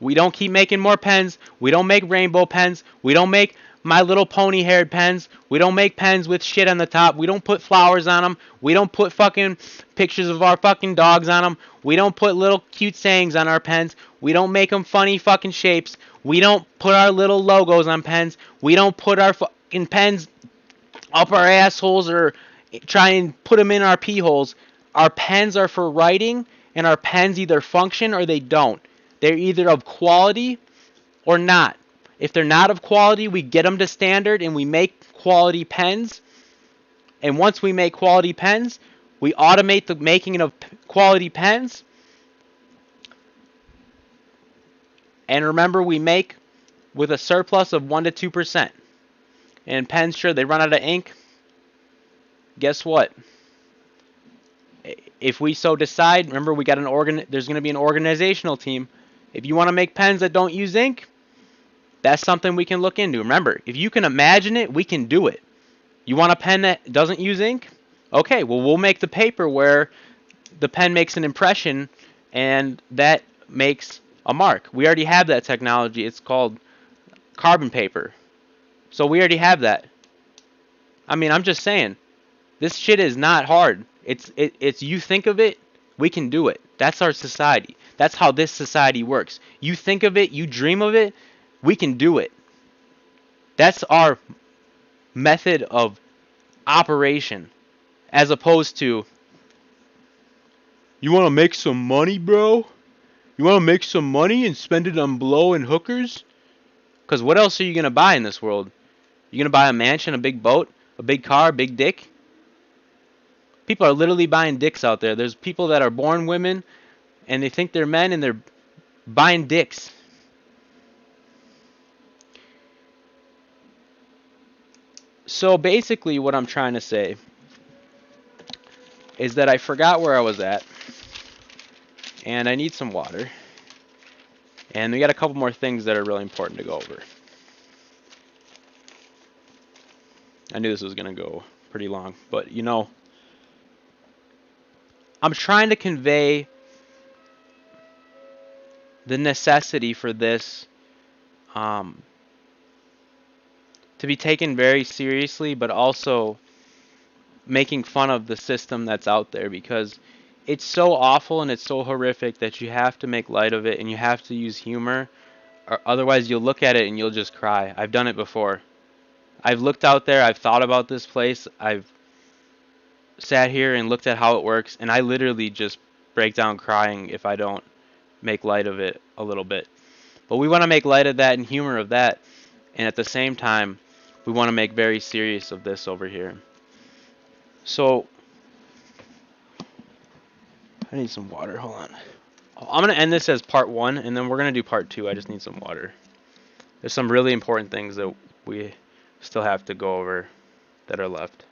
We don't keep making more pens. We don't make rainbow pens. We don't make My Little Pony haired pens. We don't make pens with shit on the top. We don't put flowers on them. We don't put fucking pictures of our fucking dogs on them. We don't put little cute sayings on our pens. We don't make them funny fucking shapes. We don't put our little logos on pens. We don't put our fucking pens up our assholes or try and put them in our pee holes. Our pens are for writing, and our pens either function or they don't. They're either of quality or not. If they're not of quality, we get them to standard and we make quality pens. And once we make quality pens, we automate the making of quality pens. And remember, we make with a surplus of 1 to 2%. And pens, sure, they run out of ink. Guess what? If we so decide, remember, we got there's going to be an organizational team. If you want to make pens that don't use ink, that's something we can look into. Remember, if you can imagine it, we can do it. You want a pen that doesn't use ink? Okay, well, we'll make the paper where the pen makes an impression and that makes a mark. We already have that technology. It's called carbon paper. So we already have that. I mean, I'm just saying, this shit is not hard. It's you think of it, we can do it. That's our society. That's how this society works. You think of it, you dream of it, we can do it. That's our method of operation, as opposed to, you want to make some money, bro? You want to make some money and spend it on blow and hookers? Because what else are you going to buy in this world? You going to buy a mansion, a big boat, a big car, a big dick? People are literally buying dicks out there. There's people that are born women and they think they're men and they're buying dicks. So basically what I'm trying to say is that I forgot where I was at and I need some water. And we got a couple more things that are really important to go over. I knew this was going to go pretty long, but you know, I'm trying to convey the necessity for this to be taken very seriously, but also making fun of the system that's out there, because it's so awful and it's so horrific that you have to make light of it and you have to use humor, or otherwise you'll look at it and you'll just cry. I've done it before. I've looked out there, I've thought about this place, I've sat here and looked at how it works, and I literally just break down crying if I don't make light of it a little bit. But we want to make light of that and humor of that, and at the same time, we want to make very serious of this over here. So, I need some water, hold on. I'm going to end this as part 1, and then we're going to do part 2. I just need some water. There's some really important things that we still have to go over that are left.